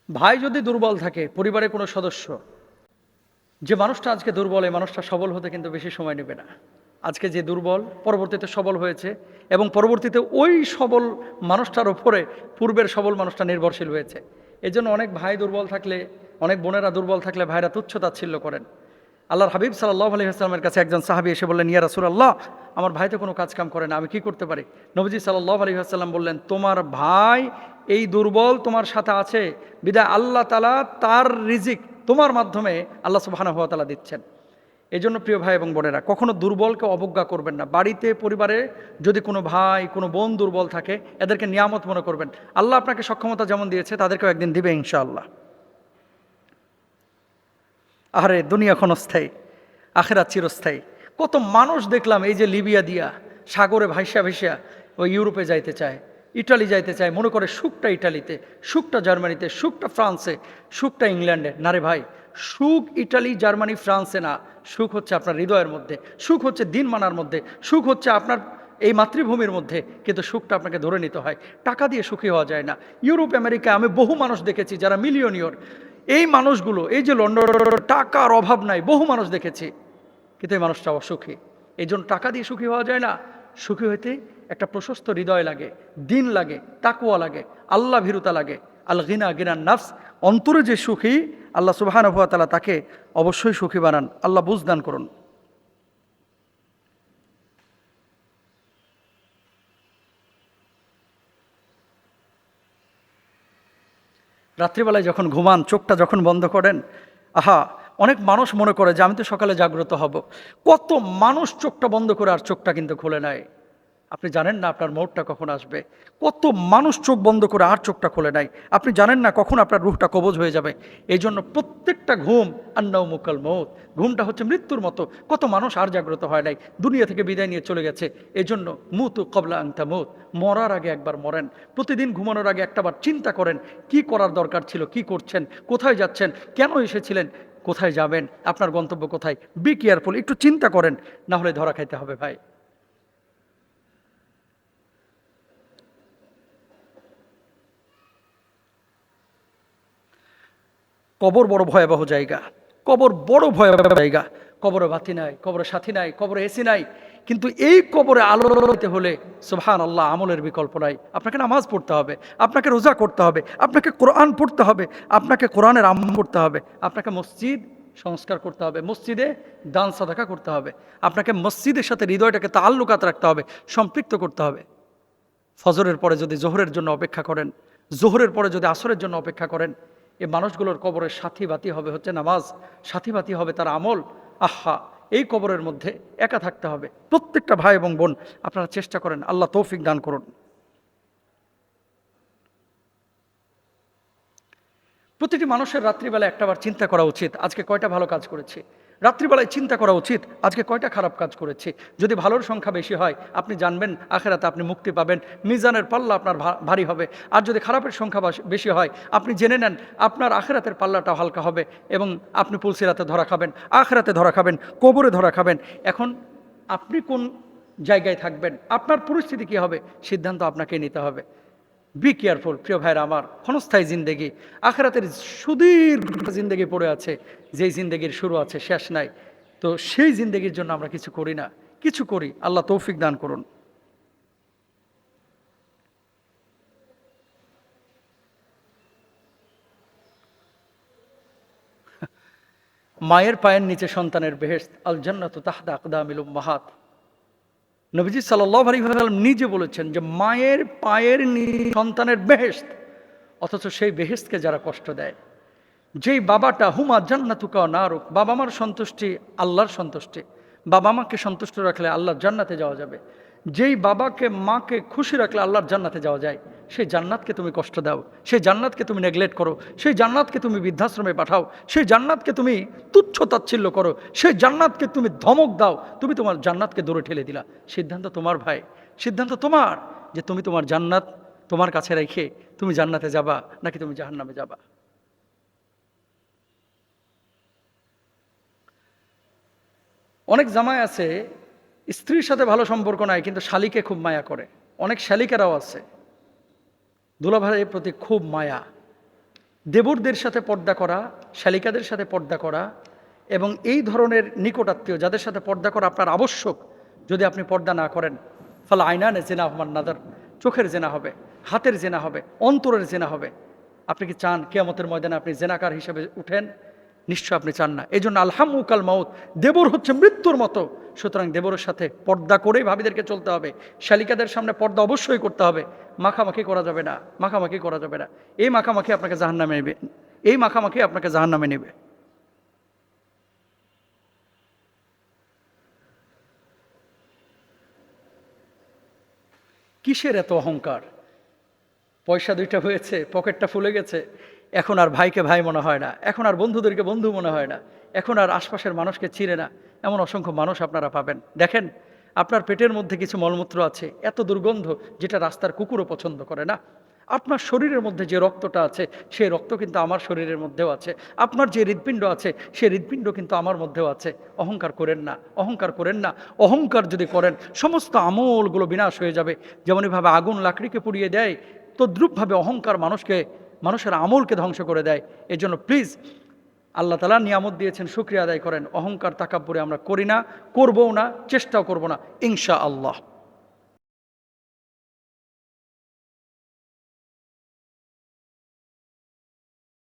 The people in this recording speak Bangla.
ভাই যদি দুর্বল থাকে, পরিবারের কোনো সদস্য, যে মানুষটা আজকে দুর্বল এই মানুষটা সবল হতে কিন্তু বেশি সময় নেবে না। আজকে যে দুর্বল পরবর্তীতে সবল হয়েছে এবং পরবর্তীতে ওই সবল মানুষটার উপরে পূর্বের সবল মানুষটা নির্ভরশীল হয়েছে। এই জন্য অনেক ভাই দুর্বল থাকলে, অনেক বোনেরা দুর্বল থাকলে ভাইরা তুচ্ছ তাচ্ছিল্য করেন। আল্লাহর হাবিব সাল্লাল্লাহু আলাইহি ওয়াসাল্লামের কাছে একজন সাহাবী এসে বললেন, ইয়া রাসূলুল্লাহ, আমার ভাই তো কোনো কাজ কাম করে না, আমি কি করতে পারি? নবীজি সাল্লাল্লাহু আলাইহি ওয়াসাল্লাম বললেন, তোমার ভাই এই দুর্বল তোমার সাথে আছে বিধায় আল্লাহ তাআলা তার রিজিক তোমার মাধ্যমে আল্লাহ সুবহানাহু ওয়া তাআলা দিচ্ছেন। এই জন্য প্রিয় ভাই এবং বোনেরা, কখনো দুর্বলকে অবজ্ঞা করবেন না। বাড়িতে পরিবারে যদি কোনো ভাই কোনো বোন দুর্বল থাকে, এদেরকে নিয়ামত মনে করবেন। আল্লাহ আপনাকে সক্ষমতা যেমন দিয়েছে তাদেরকেও একদিন দিবে ইনশাআল্লাহ। আরে দুনিয়া ক্ষণস্থায়ী, আখেরাত চিরস্থায়ী। কত মানুষ দেখলাম এই যে লিবিয়া দিয়া সাগরে ভাইসা ভাইসা ওই ইউরোপে যাইতে চায়, ইটালি যাইতে চায়, মনে করে সুখটা ইটালিতে, সুখটা জার্মানিতে, সুখটা ফ্রান্সে, সুখটা ইংল্যান্ডে। না রে ভাই, সুখ ইটালি জার্মানি ফ্রান্সে না, সুখ হচ্ছে আপনার হৃদয়ের মধ্যে, সুখ হচ্ছে দিন মানার মধ্যে, সুখ হচ্ছে আপনার এই মাতৃভূমির মধ্যে। কিন্তু সুখটা আপনাকে ধরে নিতে হয়, টাকা দিয়ে সুখী হওয়া যায় না। ইউরোপ আমেরিকা আমি বহু মানুষ দেখেছি যারা মিলিয়নিয়র, এই মানুষগুলো, এই যে লন্ডন, টাকার অভাব নাই, বহু মানুষ দেখেছি, কিন্তু এই মানুষটা অসুখী। এই জন্য টাকা দিয়ে সুখী হওয়া যায় না। সুখী হইতে একটা প্রশস্ত হৃদয় লাগে, দিন লাগে, তাকুয়া লাগে, আল্লাহ ভীরুতা লাগে। আল গিনা গিনান নাফস, অন্তরে যে সুখী আল্লাহ সুবহানাহু ওয়া তাআলা তাকে অবশ্যই সুখী বানান। আল্লাহ বুঝদান করুন। রাত্রিবেলায় যখন ঘুমান, চোখটা যখন বন্ধ করেন, আহা, অনেক মানুষ মনে করে যে আমি তো সকালে জাগ্রত হব। কত মানুষ চোখটা বন্ধ করে আর চোখটা কিন্তু খুলে নেয়। আপনি জানেন না আপনার মৌতটা কখন আসবে। কত মানুষ চোখ বন্ধ করে আর চোখটা খুলে নেয়। আপনি জানেন না কখন আপনার রূহটা কবজ হয়ে যাবে। এই জন্য প্রত্যেকটা ঘুম আন্নাউমুকাল মৌত, ঘুমটা হচ্ছে মৃত্যুর মতো। কত মানুষ আর জাগ্রত হয় নাই, দুনিয়া থেকে বিদায় নিয়ে চলে গেছে। এই জন্য মুতু কবলা আনতা মৌত, মরার আগে একবার মরেন। প্রতিদিন ঘুমানোর আগে একটাবার চিন্তা করেন কি করার দরকার ছিল, কি করছেন, কোথায় যাচ্ছেন, কেন এসেছিলেন, কোথায় যাবেন, আপনার গন্তব্য কোথায়। বি কেয়ারফুল, একটু চিন্তা করেন, না হলে ধরা খাইতে হবে ভাই। কবর বড় ভয়াবহ জায়গা, কবর বড় ভয়াবহ জায়গা। কবরে বাতি নাই, কবরে সাথী নাই, কবরে এসি নাই, কিন্তু এই কবরে আলো দিতে হলে সুবহানাল্লাহ আমলের বিকল্প নাই। আপনাকে নামাজ পড়তে হবে, আপনাকে রোজা করতে হবে, আপনাকে কোরআন পড়তে হবে, আপনাকে কোরআনের আমল করতে হবে, আপনাকে মসজিদ সংস্কার করতে হবে, মসজিদে দান সাদাকা করতে হবে, আপনাকে মসজিদের সাথে হৃদয়টাকে তাআল্লুকাত রাখতে হবে, সম্পৃক্ত করতে হবে। ফজরের পরে যদি জোহরের জন্য অপেক্ষা করেন, জোহরের পরে যদি আসরের জন্য অপেক্ষা করেন, এই মানুষগুলোর কবরের সাথী বাতি হবে হচ্ছে নামাজ, সাথী বাতি হবে তার আমল। আহা, এই কবরের মধ্যে একা থাকতে হবে। প্রত্যেকটা ভাই এবং বোন আপনারা চেষ্টা করেন, আল্লাহ তৌফিক দান করুন। প্রতিটি মানুষের রাত্রিবেলা একটাবার চিন্তা করা উচিত আজকে কয়টা ভালো কাজ করেছি। রাত্রিবেলায় চিন্তা করা উচিত আজকে কয়টা খারাপ কাজ করেছি। যদি ভালোর সংখ্যা বেশি হয় আপনি জানবেন আখেরাতে আপনি মুক্তি পাবেন, মিজানের পাল্লা আপনার ভারী হবে। আর যদি খারাপের সংখ্যা বেশি হয় আপনি জেনে নেন আপনার আখেরাতের পাল্লাটা হালকা হবে এবং আপনি পুলসিরাতে ধরা খাবেন, আখেরাতে ধরা খাবেন, কবরে ধরা খাবেন। এখন আপনি কোন জায়গায় থাকবেন, আপনার পরিস্থিতি কী হবে, সিদ্ধান্ত আপনাকে নিতে হবে। বি কেয়ারফুল প্রিয় ভাইরা আমার। ক্ষণস্থায়ী জিন্দেগি, আখেরাতের সুদীর্ঘ জিন্দেগি পড়ে আছে, যেই জিন্দেগির শুরু আছে শেষ নাই। তো সেই জিন্দেগির জন্য আমরা কিছু করি না, কিছু করি। আল্লাহ তৌফিক দান করুন। মায়ের পায়ের নিচে সন্তানের বেহেশত, আল জান্নাতু তাহতা আকদামিল উম্মাহাত। নবীজি সাল্লাল্লাহু আলাইহি ওয়াসাল্লাম নিজে বলেছেন যে মায়ের পায়ের নিচে সন্তানের বেহেশত, অথচ সেই বেহেশতকে যারা কষ্ট দেয়, যেই বাবাটা হুমা জান্নাতুকা নারুক, বাবা মার সন্তুষ্টি আল্লাহর সন্তুষ্টি, বাবা মাকে সন্তুষ্ট রাখলে আল্লাহর জান্নাতে যাওয়া যাবে। যেই বাবাকে মাকে খুশি রাখলে আল্লাহর জান্নাতে যাওয়া যায়, সেই জান্নাতকে তুমি কষ্ট দাও, সেই জান্নাতকে তুমি নেগলেক্ট করো, সেই জান্নাতকে তুমি বৃদ্ধাশ্রমে পাঠাও, সেই জান্নাতকে তুমি তুচ্ছ তাচ্ছিল্য করো, সেই জান্নাতকে তুমি ধমক দাও, তুমি তোমার জান্নাতকে দূরে ঠেলে দিলা। সিদ্ধান্ত তোমার ভাই, সিদ্ধান্ত তোমার, যে তুমি তোমার জান্নাত তোমার কাছে রেখে তুমি জান্নাতে যাবা নাকি তুমি জাহান্নামে যাবা। অনেক জামাই আছে স্ত্রীর সাথে ভালো সম্পর্ক নাই কিন্তু শালিকে খুব মায়া করে। অনেক শালিকেরাও আছে দুলাভাইয়ের প্রতি খুব মায়া, দেবরদের সাথে পর্দা করা, শালিকাদের সাথে পর্দা করা এবং এই ধরনের নিকটাত্মীয় যাদের সাথে পর্দা করা আপনার আবশ্যক, যদি আপনি পর্দা না করেন, ফলে আয়নানে জেনা হমান নাদার, চোখের জেনা হবে, হাতের জেনা হবে, অন্তরের জেনা হবে। আপনি কি চান কিয়ামতের ময়দানে আপনি জেনাকার হিসেবে উঠেন? নিশ্চয় আপনি চান না। এই জন্য আলহামুকাল মাউত, দেবর হচ্ছে মৃত্যুর মতো। সুতরাং দেবরের সাথে পর্দা করেই ভাবিদেরকে চলতে হবে। শালিকাদের সামনে পর্দা অবশ্যই করতে হবে। মাখামাখি করা যাবে না, মাখামাখি করা যাবে না। এই মাখামাখি আপনাকে জাহান্নামে নেবে, এই মাখামাখি আপনাকে জাহান্নামে নেবে। কিসের এত অহংকার? পয়সা দুইটা হয়েছে, পকেটটা ফুলে গেছে, এখন আর ভাইকে ভাই মনে হয় না, এখন আর বন্ধুদেরকে বন্ধু মনে হয় না, এখন আর আশপাশের মানুষকে চিনে না। এমন অসংখ্য মানুষ আপনারা পাবেন। দেখেন, আপনার পেটের মধ্যে কিছু মলমূত্র আছে, এত দুর্গন্ধ, যেটা রাস্তার কুকুরও পছন্দ করে না। আপনার শরীরের মধ্যে যে রক্তটা আছে, সেই রক্ত কিন্তু আমার শরীরের মধ্যেও আছে। আপনার যে হৃৎপিণ্ড আছে, সেই হৃৎপিণ্ড কিন্তু আমার মধ্যেও আছে। অহংকার করেন না, অহংকার করেন না। অহংকার যদি করেন, সমস্ত আমলগুলো বিনাশ হয়ে যাবে। যেমনইভাবে আগুন লাকড়িকে পুড়িয়ে দেয়, তদ্রূপভাবে অহংকার মানুষের আমলকে ধ্বংস করে দেয়। এই জন্য প্লিজ, আল্লাহ তাআলা নিয়ামত দিয়েছেন, শুকরিয়া আদায় করেন। অহংকার তাকাব্বুরে আমরা করি না, করবও না, চেষ্টাও করব না, ইনশাআল্লাহ।